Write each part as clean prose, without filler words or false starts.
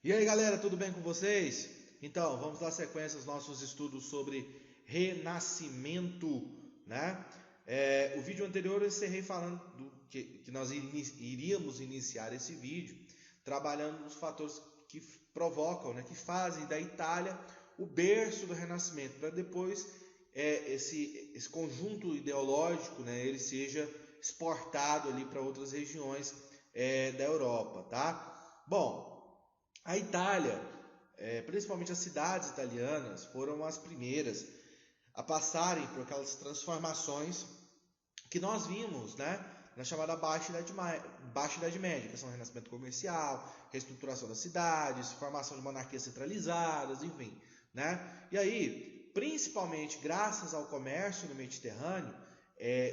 E aí galera, tudo bem com vocês? Então, vamos dar sequência aos nossos estudos sobre renascimento, né? O vídeo anterior eu encerrei falando que nós iríamos iniciar esse vídeo trabalhando nos fatores que provocam, né, que fazem da Itália o berço do Renascimento, para depois esse conjunto ideológico, né, ele seja exportado ali para outras regiões da Europa, tá? Bom, a Itália, principalmente as cidades italianas, foram as primeiras a passarem por aquelas transformações que nós vimos, né, na chamada Baixa Idade Média, que são o renascimento comercial, reestruturação das cidades, formação de monarquias centralizadas, enfim, né? E aí, principalmente graças ao comércio no Mediterrâneo,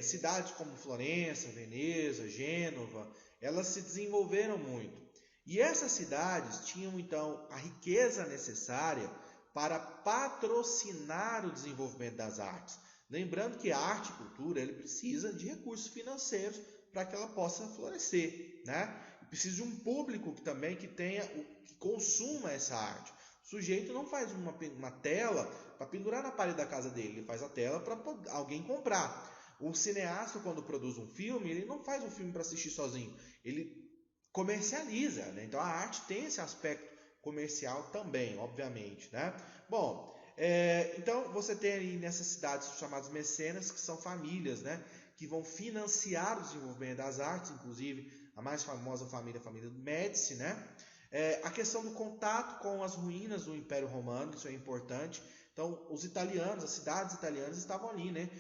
cidades como Florença, Veneza, Gênova, elas se desenvolveram muito. E essas cidades tinham então a riqueza necessária para patrocinar o desenvolvimento das artes. Lembrando que a arte e cultura ele precisa de recursos financeiros para que ela possa florescer, né? E precisa de um público que consuma essa arte. O sujeito não faz uma tela para pendurar na parede da casa dele, ele faz a tela para alguém comprar. O cineasta, quando produz um filme, ele não faz um filme para assistir sozinho, ele comercializa, né? Então a arte tem esse aspecto comercial também, obviamente, né? Bom, então você tem aí nessas cidades chamadas mecenas, que são famílias, né, que vão financiar o desenvolvimento das artes, inclusive a mais famosa família, a família do Médici, né? A questão do contato com as ruínas do Império Romano, isso é importante. Então, os italianos, as cidades italianas estavam ali, né,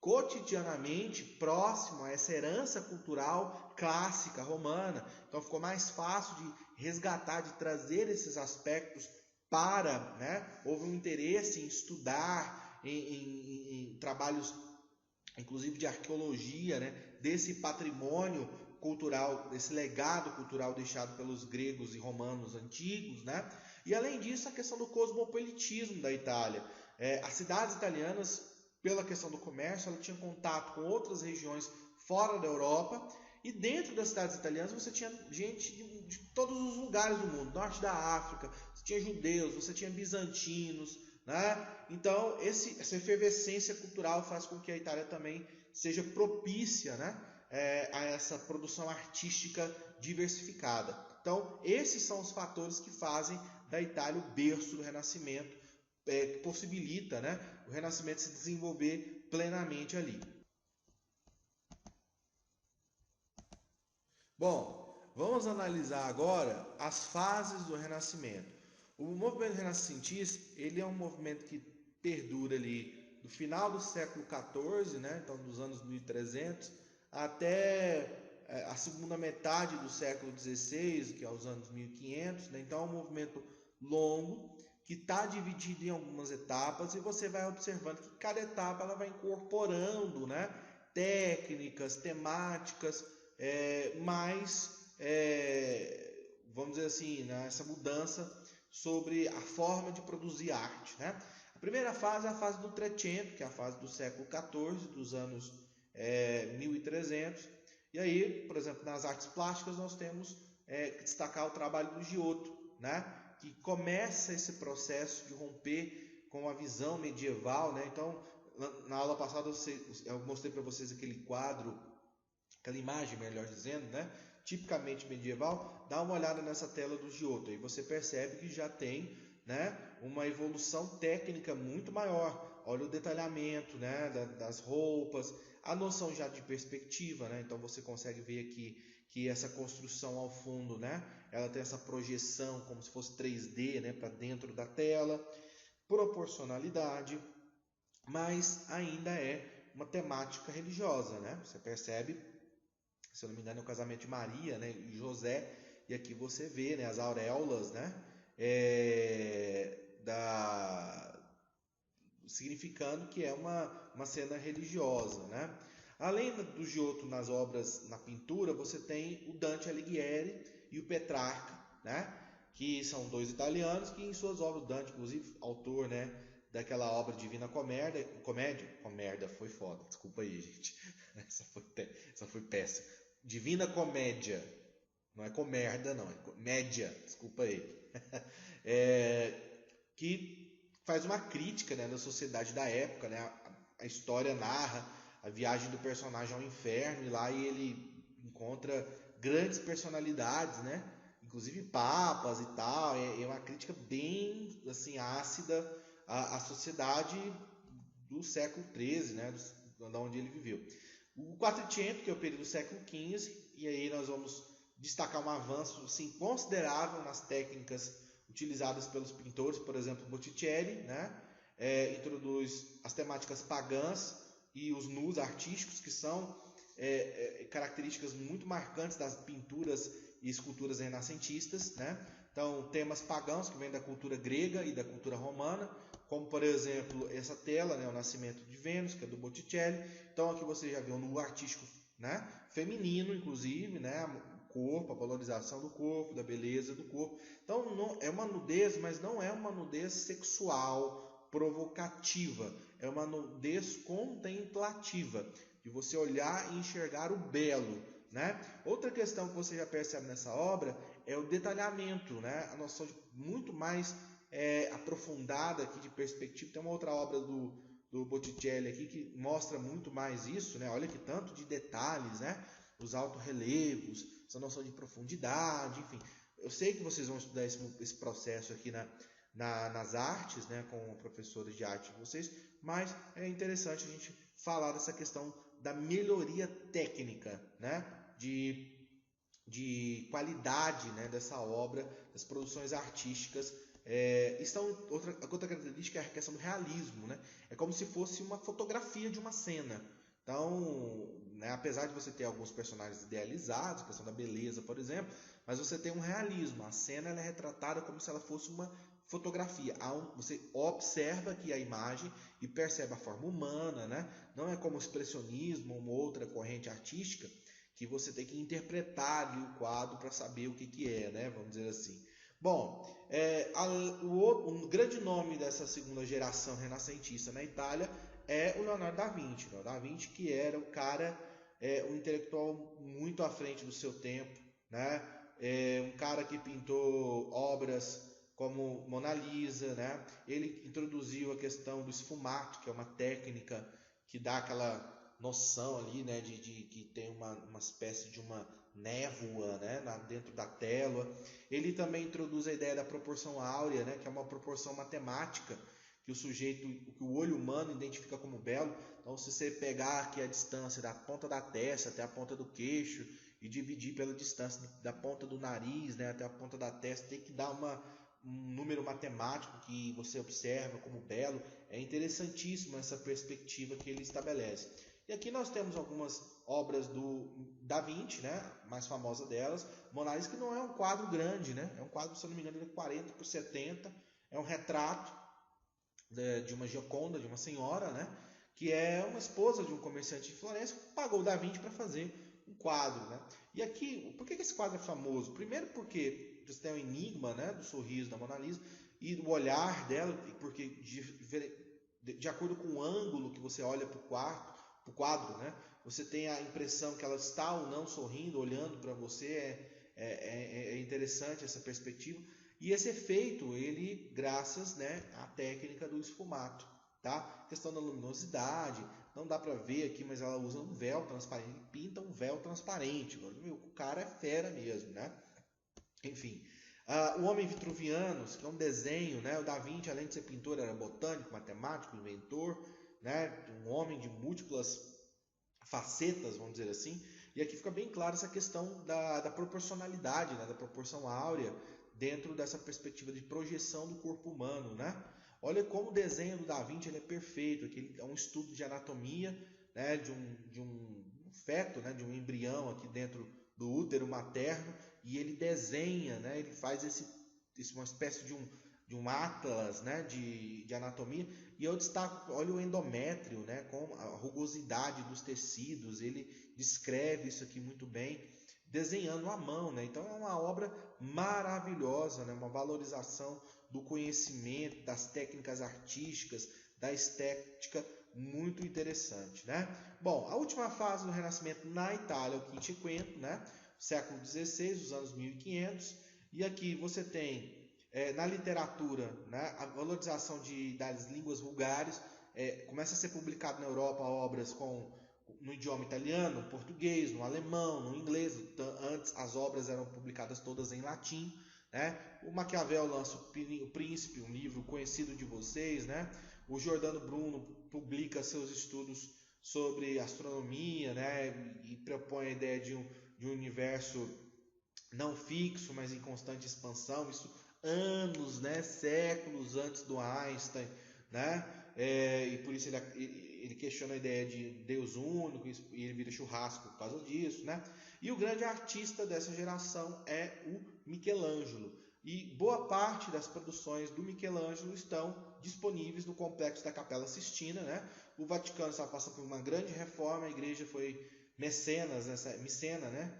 cotidianamente próximo a essa herança cultural clássica romana. Então ficou mais fácil de resgatar, de trazer esses aspectos para, né? Houve um interesse em estudar, em trabalhos, inclusive de arqueologia, né? Desse patrimônio cultural, desse legado cultural deixado pelos gregos e romanos antigos, né? E além disso, a questão do cosmopolitismo da Itália. As cidades italianas, pela questão do comércio, ela tinha contato com outras regiões fora da Europa, e dentro das cidades italianas você tinha gente de todos os lugares do mundo, norte da África, você tinha judeus, você tinha bizantinos, né? Então essa efervescência cultural faz com que a Itália também seja propícia, né, a essa produção artística diversificada. Então esses são os fatores que fazem da Itália o berço do Renascimento, que possibilita, né, o Renascimento se desenvolver plenamente ali. Bom, vamos analisar agora as fases do Renascimento. O movimento renascentista ele é um movimento que perdura ali do final do século XIV, né, então dos anos 1300, até a segunda metade do século XVI, que é os anos 1500. Né, então é um movimento longo que está dividido em algumas etapas, e você vai observando que cada etapa ela vai incorporando, né, técnicas, temáticas, vamos dizer assim, né, essa mudança sobre a forma de produzir arte, né? A primeira fase é a fase do Trecento, que é a fase do século XIV, dos anos 1300. E aí, por exemplo, nas artes plásticas nós temos que destacar o trabalho do Giotto, né, que começa esse processo de romper com a visão medieval, né? Então, na aula passada eu mostrei para vocês aquele quadro, aquela imagem, melhor dizendo, né, tipicamente medieval. Dá uma olhada nessa tela do Giotto, aí você percebe que já tem, né, uma evolução técnica muito maior. Olha o detalhamento, né, das roupas, a noção já de perspectiva, né? Então você consegue ver aqui que essa construção ao fundo, né, ela tem essa projeção como se fosse 3D, né, para dentro da tela, proporcionalidade, mas ainda é uma temática religiosa, né? Você percebe, se eu não me engano, é o casamento de Maria, né, e José, e aqui você vê, né, as auréolas, né, significando que é uma cena religiosa, né? Além do Giotto nas obras, na pintura, você tem o Dante Alighieri e o Petrarca, né, que são dois italianos que em suas obras, Dante, inclusive, autor, né, daquela obra Divina Comédia foi foda, desculpa aí, gente, essa foi péssima. Divina Comédia, não é comerda, não, é média, desculpa aí. Que faz uma crítica, né, da sociedade da época, né? A história narra a viagem do personagem ao inferno e lá ele encontra grandes personalidades, né? Inclusive papas e tal. É uma crítica bem assim ácida à sociedade do século XIII, né? Da onde ele viveu. O Quattrocento, que é o período do século XV, e aí nós vamos destacar um avanço assim, considerável nas técnicas utilizadas pelos pintores, por exemplo, Botticelli, né? Introduz as temáticas pagãs e os nus artísticos, que são características muito marcantes das pinturas e esculturas renascentistas, né? Então, temas pagãos que vêm da cultura grega e da cultura romana, como, por exemplo, essa tela, né, o Nascimento de Vênus, que é do Botticelli. Então, aqui você já viu um nu artístico, né, feminino, inclusive, né, o corpo, a valorização do corpo, da beleza do corpo. Então, não, é uma nudez, mas não é uma nudez sexual, provocativa. É uma nudez contemplativa, de você olhar e enxergar o belo, né? Outra questão que você já percebe nessa obra é o detalhamento, né? A noção de muito mais aprofundada aqui de perspectiva. Tem uma outra obra do Botticelli aqui que mostra muito mais isso, né? Olha que tanto de detalhes, né? Os altorrelevos, essa noção de profundidade, enfim. Eu sei que vocês vão estudar esse processo aqui nas artes, né? Com professores de arte de vocês, mas é interessante a gente falar dessa questão da melhoria técnica, né? De qualidade, né, dessa obra, das produções artísticas. Outra característica é a questão do realismo, né? É como se fosse uma fotografia de uma cena. Então, né, apesar de você ter alguns personagens idealizados, a questão da beleza, por exemplo, mas você tem um realismo. A cena ela é retratada como se ela fosse uma fotografia. Você observa aqui a imagem e percebe a forma humana, né? Não é como o expressionismo ou uma outra corrente artística que você tem que interpretar ali o quadro para saber o que é, né? Vamos dizer assim. Bom, o grande nome dessa segunda geração renascentista na Itália é o Leonardo da Vinci. Leonardo da Vinci, que era um cara, um intelectual muito à frente do seu tempo, né? Um cara que pintou obras como Mona Lisa, né? Ele introduziu a questão do esfumato, que é uma técnica que dá aquela noção ali, né, de que tem uma espécie de uma névoa, né, dentro da tela. Ele também introduz a ideia da proporção áurea, né, que é uma proporção matemática que o olho humano identifica como belo. Então, se você pegar aqui a distância da ponta da testa até a ponta do queixo e dividir pela distância da ponta do nariz, né, até a ponta da testa, tem que dar um número matemático que você observa como belo. É interessantíssimo essa perspectiva que ele estabelece. E aqui nós temos algumas obras do Da Vinci, né? A mais famosa delas, Mona Lisa, que não é um quadro grande, né? É um quadro, se eu não me engano, de 40 por 70. É um retrato de uma Gioconda, de uma senhora, né? Que é uma esposa de um comerciante de Florença, que pagou o Da Vinci para fazer um quadro, né? E aqui, por que esse quadro é famoso? Primeiro porque você tem o enigma, né, do sorriso da Mona Lisa e do olhar dela, porque de acordo com o ângulo que você olha para o quadro, né, você tem a impressão que ela está ou não sorrindo, olhando para você. É interessante essa perspectiva. E esse efeito, ele, graças, né, à técnica do esfumato, tá? Questão da luminosidade, não dá para ver aqui, mas ela usa um véu transparente, pinta um véu transparente. O cara é fera mesmo, né? Enfim, o Homem Vitruvianus, que é um desenho, né? O Da Vinci, além de ser pintor, era botânico, matemático, inventor, né? Um homem de múltiplas facetas, vamos dizer assim. E aqui fica bem claro essa questão da proporcionalidade, né? Da proporção áurea dentro dessa perspectiva de projeção do corpo humano, né? Olha como o desenho do Da Vinci ele é perfeito. Aqui é um estudo de anatomia, né? de um feto, né? De um embrião aqui dentro do útero materno, e ele desenha, né? Ele faz uma espécie de um atlas, né? de anatomia. E eu destaco, olha o endométrio, né? Com a rugosidade dos tecidos, ele descreve isso aqui muito bem, desenhando à mão, né? Então é uma obra maravilhosa, né? Uma valorização do conhecimento, das técnicas artísticas, da estética, muito interessante, né? Bom, a última fase do Renascimento na Itália, o Quinquecento, né? século XVI, os anos 1500, e aqui você tem na literatura, né, a valorização das línguas vulgares. Começa a ser publicado na Europa obras no idioma italiano, no português, no alemão, no inglês. Antes as obras eram publicadas todas em latim, né? O Maquiavel lança o Príncipe, um livro conhecido de vocês, né? O Giordano Bruno publica seus estudos sobre astronomia, né? E propõe a ideia de um universo não fixo, mas em constante expansão. Isso anos, né? Séculos antes do Einstein, né? E por isso ele questiona a ideia de Deus único, e ele vira churrasco por causa disso, né? E o grande artista dessa geração é o Michelangelo. E boa parte das produções do Michelangelo estão disponíveis no complexo da Capela Sistina, né? O Vaticano está passando por uma grande reforma, a igreja foi micena, né?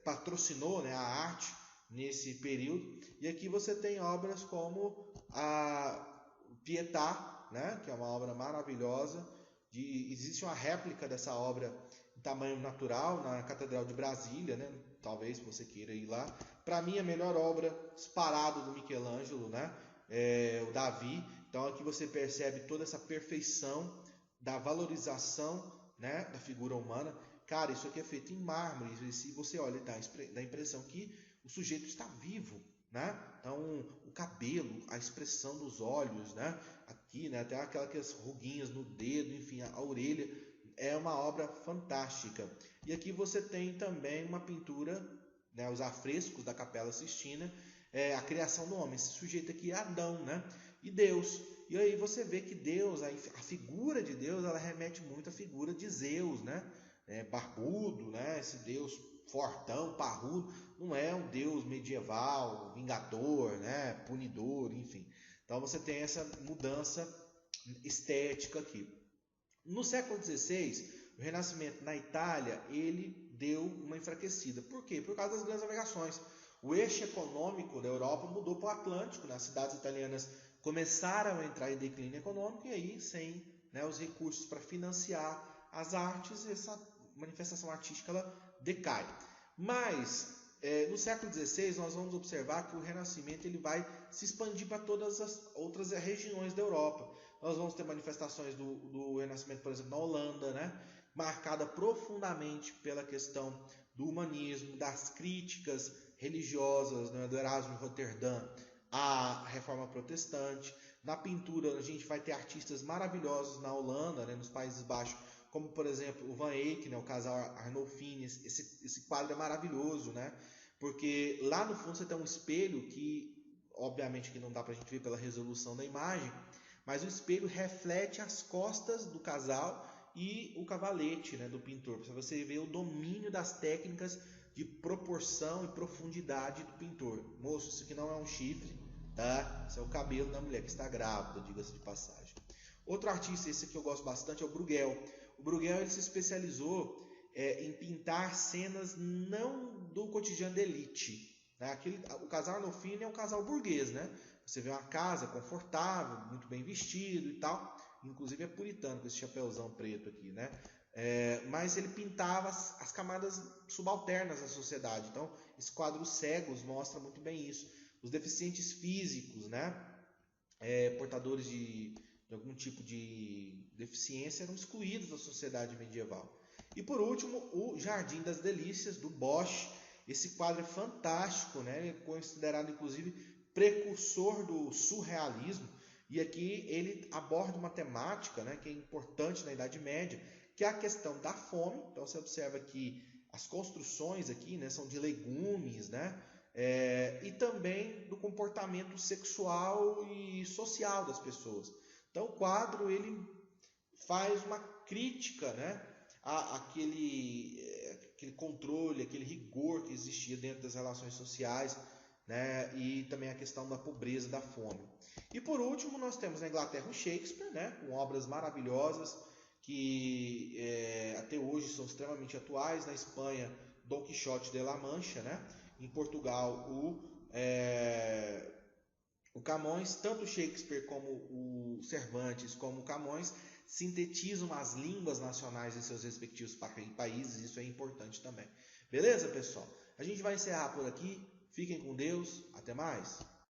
Patrocinou, né, a arte nesse período. E aqui você tem obras como a Pietà, né, que é uma obra maravilhosa. Existe uma réplica dessa obra em tamanho natural na Catedral de Brasília, né? Talvez você queira ir lá. Para mim, a melhor obra disparada do Michelangelo, né? O Davi. Então aqui você percebe toda essa perfeição da valorização, né, da figura humana. Cara, isso aqui é feito em mármore. E se você olha, dá a impressão que o sujeito está vivo, né? Então, o cabelo, a expressão dos olhos, né? Aqui, né? Até aquelas ruguinhas no dedo, enfim, a orelha. É uma obra fantástica. E aqui você tem também uma pintura, né? Os afrescos da Capela Sistina, a criação do homem. Esse sujeito aqui é Adão, né? E Deus. E aí você vê que Deus, a figura de Deus, ela remete muito à figura de Zeus, né? Barbudo, né? Esse Deus fortão, parrudo, não é um Deus medieval, vingador, né? Punidor, enfim. Então você tem essa mudança estética aqui. No século XVI, o Renascimento na Itália, ele deu uma enfraquecida. Por quê? Por causa das grandes navegações. O eixo econômico da Europa mudou para o Atlântico, né? As cidades italianas começaram a entrar em declínio econômico, e aí, sem, né, os recursos para financiar as artes, essa manifestação artística ela decai. Mas no século XVI nós vamos observar que o Renascimento ele vai se expandir para todas as outras regiões da Europa. Nós vamos ter manifestações do Renascimento, por exemplo, na Holanda, né? Marcada profundamente pela questão do humanismo, das críticas religiosas, né, do Erasmo de Roterdã à Reforma Protestante. Na pintura a gente vai ter artistas maravilhosos na Holanda, né, nos Países Baixos, como por exemplo o Van Eyck, né, o casal Arnolfini. Esse quadro é maravilhoso, né? Porque lá no fundo você tem um espelho que, obviamente que não dá para a gente ver pela resolução da imagem, mas o espelho reflete as costas do casal e o cavalete, né, do pintor, para você ver o domínio das técnicas de proporção e profundidade do pintor. Moço, isso aqui não é um chifre, tá? Isso é o cabelo da mulher que está grávida, diga-se de passagem. Outro artista, esse que eu gosto bastante, é o Bruegel. O Bruegel ele se especializou em pintar cenas não do cotidiano da elite. Né? O casal Arnolfini é um casal burguês, né? Você vê uma casa confortável, muito bem vestido e tal. Inclusive é puritano com esse chapéuzão preto aqui, né? Mas ele pintava as camadas subalternas da sociedade. Então, esse quadro Os Cegos mostra muito bem isso. Os deficientes físicos, né? Portadores de algum tipo de deficiência eram excluídos da sociedade medieval. E por último, o Jardim das Delícias, do Bosch. Esse quadro é fantástico, né? Ele é considerado inclusive precursor do surrealismo. E aqui ele aborda uma temática, né, que é importante na Idade Média, que é a questão da fome. Então você observa que as construções aqui, né, são de legumes, né? E também do comportamento sexual e social das pessoas. Então o quadro ele faz uma crítica, né, àquele controle, aquele rigor que existia dentro das relações sociais, né, e também a questão da pobreza, da fome. E por último nós temos na Inglaterra o Shakespeare, né, com obras maravilhosas que até hoje são extremamente atuais. Na Espanha, Dom Quixote de la Mancha, né? Em Portugal, o Camões. Tanto o Shakespeare como o Cervantes como o Camões sintetizam as línguas nacionais em seus respectivos países, isso é importante também. Beleza, pessoal? A gente vai encerrar por aqui. Fiquem com Deus. Até mais.